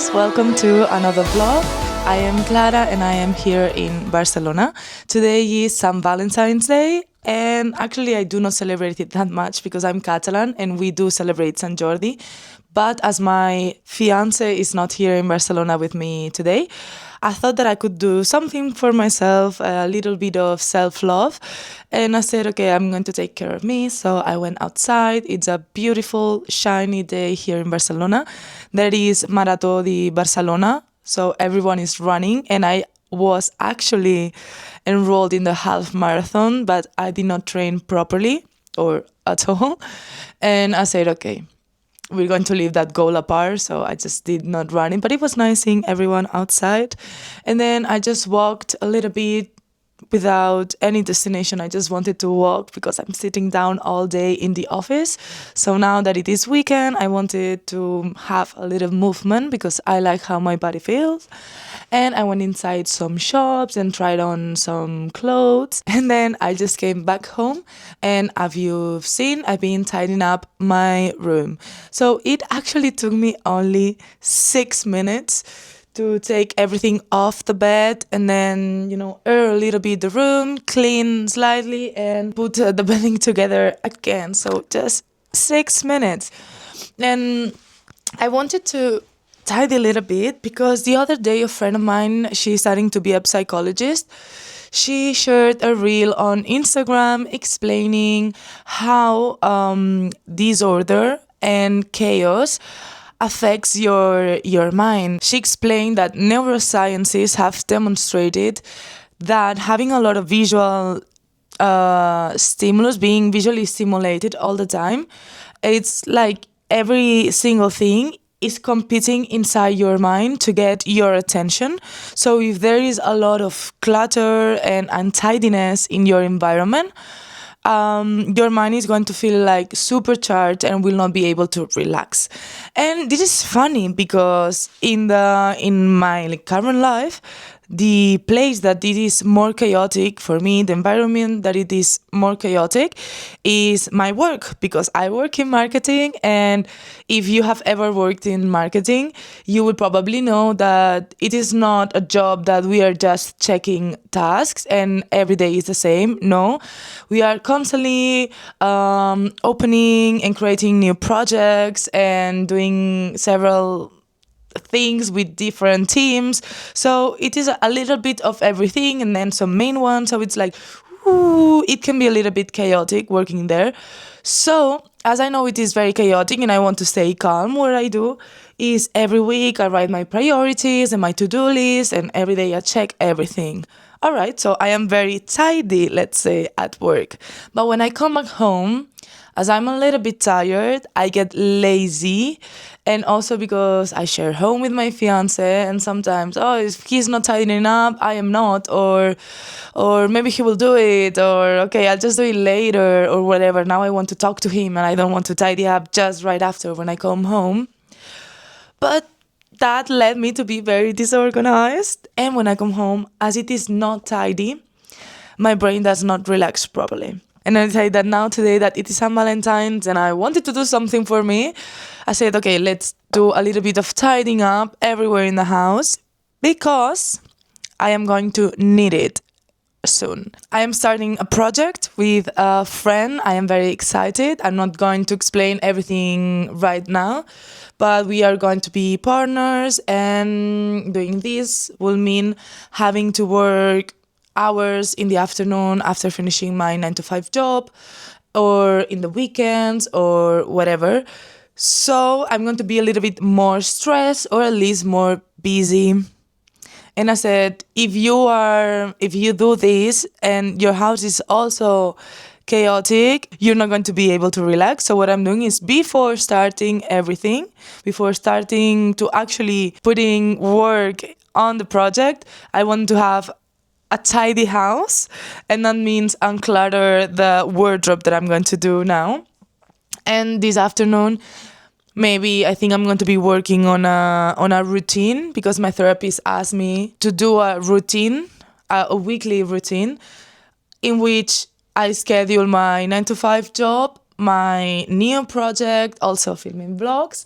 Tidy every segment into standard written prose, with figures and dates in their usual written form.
guys, welcome to another vlog. I am Clara and I am here in Barcelona. Today is St. Valentine's Day and actually I do not celebrate it that much because I'm Catalan and we do celebrate St. Jordi. But as my fiance is not here in Barcelona with me today, I thought that I could do something for myself, a little bit of self-love. And I said, okay, I'm going to take care of me. So I went outside. It's a beautiful, shiny day here in Barcelona. There is Marató de Barcelona. So everyone is running. And I was actually enrolled in the half marathon, but I did not train properly or at all. And I said, okay, we're going to leave that goal apart, so I just did not run it. But it was nice seeing everyone outside. And then I just walked a little bit without any destination. I just wanted to walk because I'm sitting down all day in the office. So now that it is weekend, I wanted to have a little movement because I like how my body feels. And I went inside some shops and tried on some clothes. And then I just came back home. And as you've seen, I've been tidying up my room. So it actually took me only 6 minutes to take everything off the bed and then, air a little bit the room, clean slightly, and put the bedding together again. So just 6 minutes. And I wanted to tidy a little bit because the other day a friend of mine, she's starting to be a psychologist, she shared a reel on Instagram explaining how disorder and chaos affects your mind. She explained that neuroscientists have demonstrated that having a lot of visual stimulus, being visually stimulated all the time, it's like every single thing is competing inside your mind to get your attention. So if there is a lot of clutter and untidiness in your environment, your mind is going to feel like supercharged and will not be able to relax. And this is funny because in my current life, the place that it is more chaotic for me, the environment that it is more chaotic is my work, because I work in marketing. And if you have ever worked in marketing, you will probably know that it is not a job that we are just checking tasks and every day is the same. No, we are constantly opening and creating new projects and doing several things with different teams. So it is a little bit of everything and then some main ones. So it's like, it can be a little bit chaotic working there. So as I know it is very chaotic and I want to stay calm, what I do is every week I write my priorities and my to-do list, and every day I check everything. All right, so I am very tidy, let's say, at work. But when I come back home, as I'm a little bit tired, I get lazy. And also because I share home with my fiance, and sometimes, if he's not tidying up, I am not, or maybe he will do it, or okay, I'll just do it later, or whatever. Now I want to talk to him and I don't want to tidy up just right after when I come home. But that led me to be very disorganized. And when I come home, as it is not tidy, my brain does not relax properly. And I say that now today that it is St. Valentine's and I wanted to do something for me, I said, okay, let's do a little bit of tidying up everywhere in the house because I am going to need it soon. I am starting a project with a friend. I am very excited. I'm not going to explain everything right now, but we are going to be partners, and doing this will mean having to work hours in the afternoon after finishing my 9 to 5 job, or in the weekends or whatever. So I'm going to be a little bit more stressed, or at least more busy. And I said, if you do this and your house is also chaotic, you're not going to be able to relax. So what I'm doing is, before starting everything, before starting to actually putting work on the project, I want to have a tidy house, and that means unclutter the wardrobe that I'm going to do now. And this afternoon, maybe I think I'm going to be working on a routine, because my therapist asked me to do a routine, a weekly routine, in which I schedule my 9 to 5 job, my new project, also filming vlogs,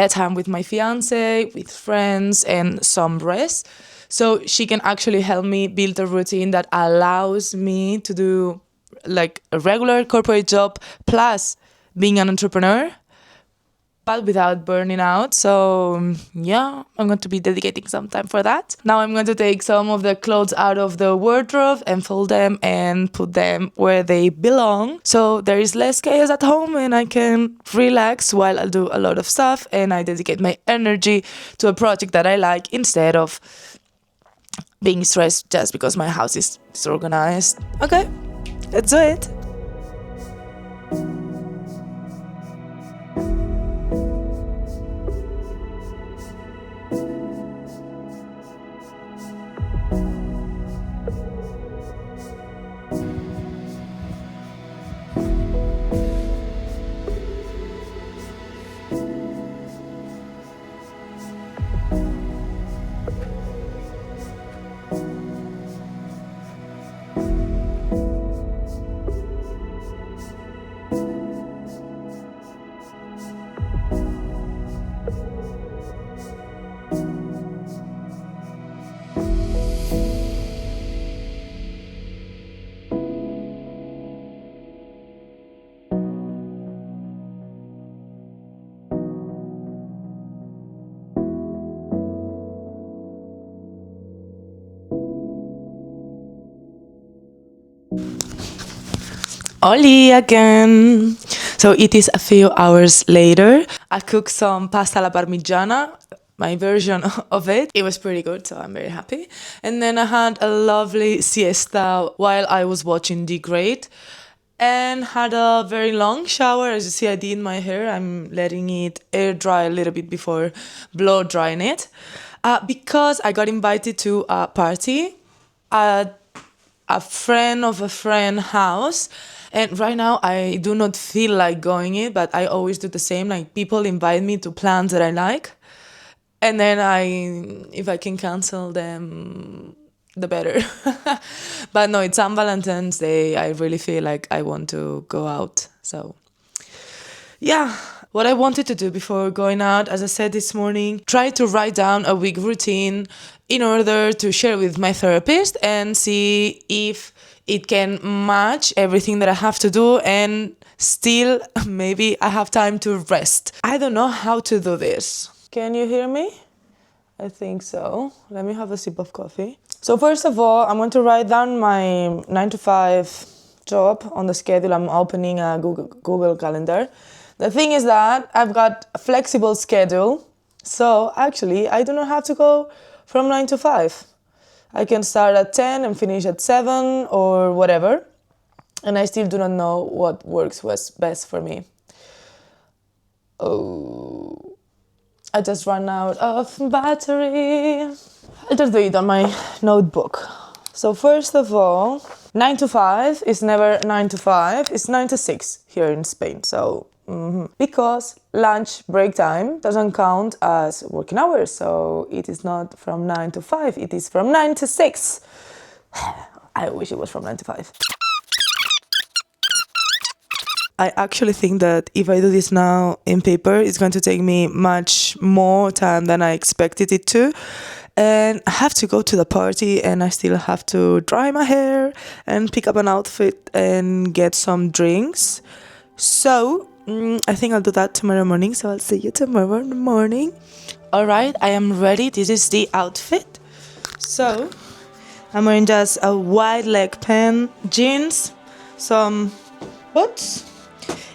time with my fiance, with friends, and some rest. So she can actually help me build a routine that allows me to do like a regular corporate job plus being an entrepreneur, but without burning out. So yeah, I'm going to be dedicating some time for that. Now I'm going to take some of the clothes out of the wardrobe and fold them and put them where they belong. So there is less chaos at home and I can relax while I do a lot of stuff and I dedicate my energy to a project that I like instead of being stressed just because my house is disorganized. Okay, let's do it. Oli again. So it is a few hours later. I cooked some pasta alla parmigiana, my version of it. It was pretty good, so I'm very happy. And then I had a lovely siesta while I was watching Decluttering and had a very long shower. As you see, I did my hair. I'm letting it air dry a little bit before blow drying it. Because I got invited to a party at a friend of a friend house, and right now I do not feel like going it, but I always do the same. Like, people invite me to plans that I like, and then if I can cancel them, the better. But no, it's on Valentine's Day. I really feel like I want to go out. So yeah, what I wanted to do before going out, as I said this morning, try to write down a week routine in order to share with my therapist and see if it can match everything that I have to do and still maybe I have time to rest. I don't know how to do this. Can you hear me? I think so. Let me have a sip of coffee. So first of all, I'm going to write down my 9 to 5 job on the schedule. I'm opening a Google Calendar. The thing is that I've got a flexible schedule, so actually I do not have to go from 9 to 5. I can start at 10 and finish at 7 or whatever, and I still do not know what works best for me. Oh, I just ran out of battery. I'll just do it on my notebook. So first of all, 9 to 5 is never 9 to 5, it's 9 to 6 here in Spain. So because lunch break time doesn't count as working hours, so it is not from 9 to 5, it is from 9 to 6. I wish it was from 9 to 5. I actually think that if I do this now in paper, it's going to take me much more time than I expected it to. And I have to go to the party and I still have to dry my hair and pick up an outfit and get some drinks. So I think I'll do that tomorrow morning. So I'll see you tomorrow morning. All right, I am ready. This is the outfit. So I'm wearing just a wide leg pant, jeans, some boots.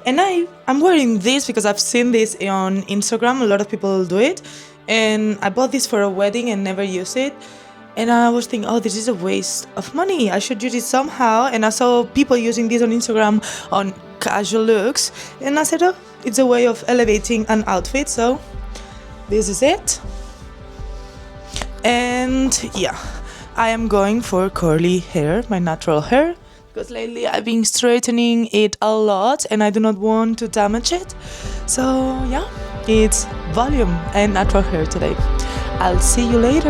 And I'm wearing this because I've seen this on Instagram. A lot of people do it. And I bought this for a wedding and never used it. And I was thinking, oh, this is a waste of money. I should use it somehow. And I saw people using this on Instagram on casual looks. And I said, oh, it's a way of elevating an outfit. So this is it. And yeah, I am going for curly hair, my natural hair. Because lately I've been straightening it a lot and I do not want to damage it. So yeah, it's volume and natural hair today. I'll see you later.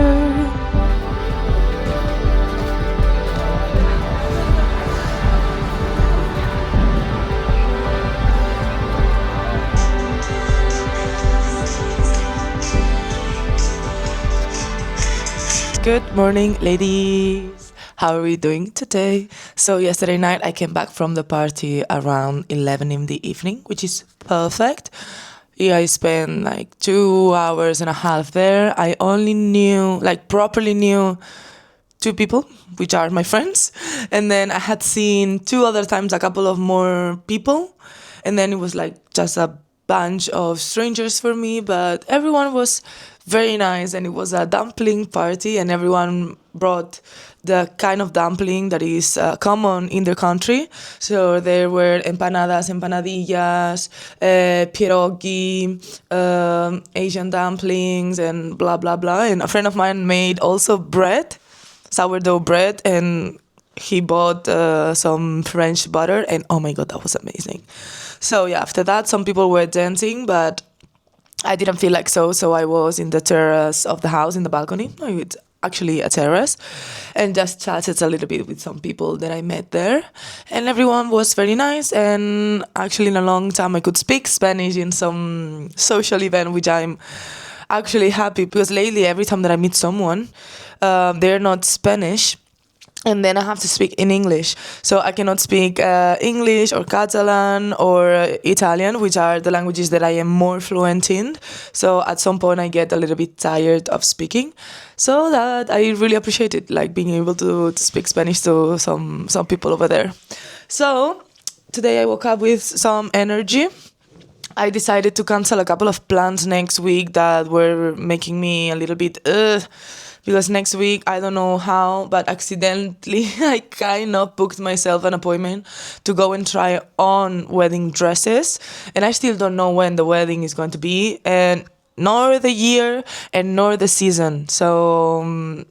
Good morning, ladies. How are we doing today? So, yesterday night I came back from the party around 11 in the evening, which is perfect. Yeah, I spent like 2 hours and a half there. I only knew, like, properly knew two people, which are my friends. And then I had seen two other times a couple of more people. And then it was like just a bunch of strangers for me, but everyone was very nice. And it was a dumpling party, and everyone brought the kind of dumpling that is common in their country. So there were empanadas, empanadillas, pierogi, Asian dumplings, and blah, blah, blah. And a friend of mine made also bread, sourdough bread, and he bought some French butter, and oh my god, that was amazing. So yeah, after that, some people were dancing, but I didn't feel like so I was in the terrace of the house, in the balcony. No, it's actually a terrace, and just chatted a little bit with some people that I met there. And everyone was very nice, and actually in a long time I could speak Spanish in some social event, which I'm actually happy, because lately every time that I meet someone, they're not Spanish, and then I have to speak in English. So I cannot speak English or Catalan or Italian, which are the languages that I am more fluent in. So at some point I get a little bit tired of speaking. So that I really appreciate it, like being able to speak Spanish to some people over there. So today I woke up with some energy. I decided to cancel a couple of plans next week that were making me a little bit because next week, I don't know how, but accidentally I kind of booked myself an appointment to go and try on wedding dresses, and I still don't know when the wedding is going to be, and nor the year and nor the season. So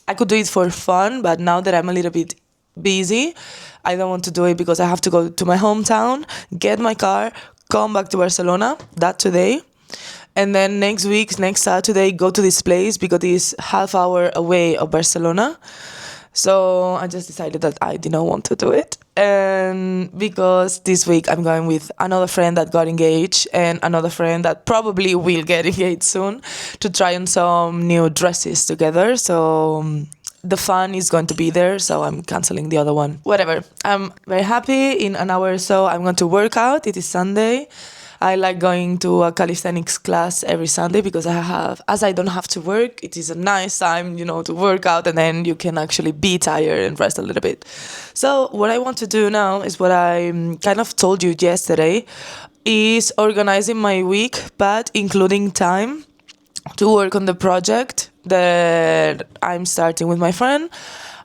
I could do it for fun, but now that I'm a little bit busy, I don't want to do it because I have to go to my hometown, get my car, come back to Barcelona, that today. And then next week, next Saturday, go to this place because it's half hour away of Barcelona. So I just decided that I didn't want to do it. And because this week I'm going with another friend that got engaged and another friend that probably will get engaged soon to try on some new dresses together. So the fun is going to be there, so I'm canceling the other one. Whatever. I'm very happy. In an hour or so, I'm going to work out. It is Sunday. I like going to a calisthenics class every Sunday because as I don't have to work, it is a nice time, to work out, and then you can actually be tired and rest a little bit. So what I want to do now is what I kind of told you yesterday, is organizing my week, but including time to work on the project that I'm starting with my friend,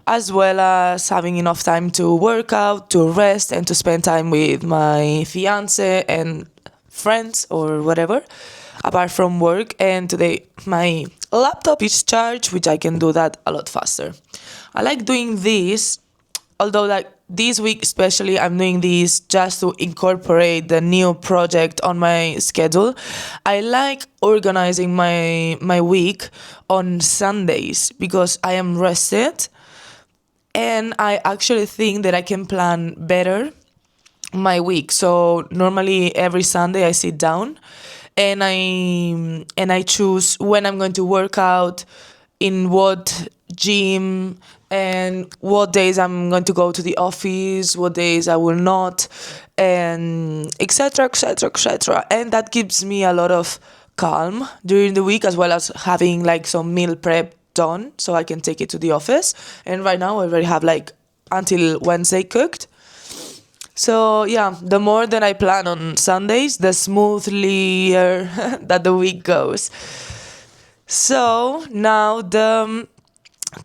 as well as having enough time to work out, to rest, and to spend time with my fiance and friends or whatever, apart from work. And today my laptop is charged, which I can do that a lot faster. I like doing this, although like this week especially, I'm doing this just to incorporate the new project on my schedule. I like organizing my week on Sundays because I am rested, and I actually think that I can plan better my week. So normally every Sunday I sit down and I choose when I'm going to work out, in what gym, and what days I'm going to go to the office, what days I will not, and etc, etc, etc. And that gives me a lot of calm during the week, as well as having like some meal prep done so I can take it to the office. And right now I already have like until Wednesday cooked. So yeah, the more that I plan on Sundays, the smoother that the week goes. So now the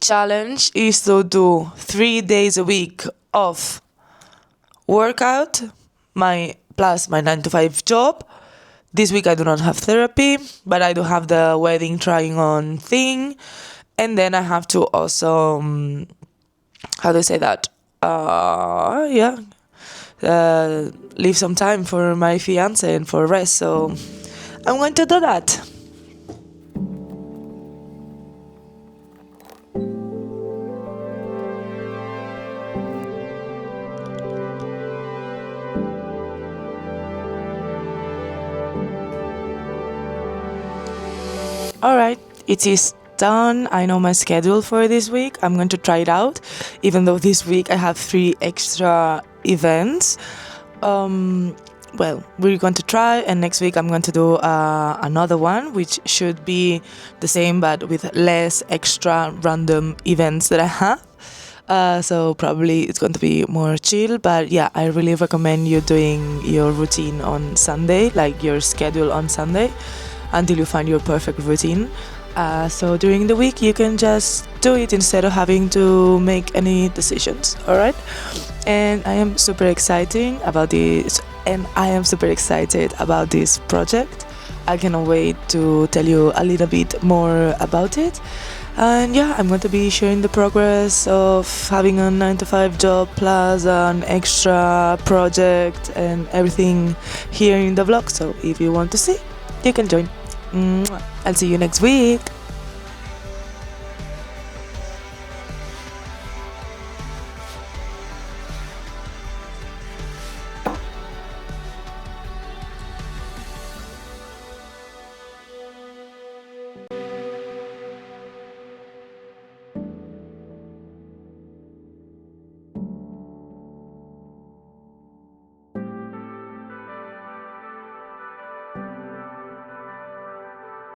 challenge is to do 3 days a week of workout, my plus my 9 to 5 job. This week I do not have therapy, but I do have the wedding trying on thing, and then I have to also how do I say that? Yeah, leave some time for my fiance and for rest. So I'm going to do that. All right, it is done. I know my schedule for this week. I'm going to try it out, even though this week I have 3 extra events. Well, we're going to try, and next week I'm going to do another one, which should be the same but with less extra random events that I have. So probably it's going to be more chill, but yeah, I really recommend you doing your routine on Sunday, like your schedule on Sunday, until you find your perfect routine. So during the week you can just do it instead of having to make any decisions. All right, and I am super excited about this, and I am super excited about this project. I cannot wait to tell you a little bit more about it. And yeah, I'm going to be sharing the progress of having a 9 to 5 job plus an extra project and everything here in the vlog. So if you want to see, you can join. I'll see you next week.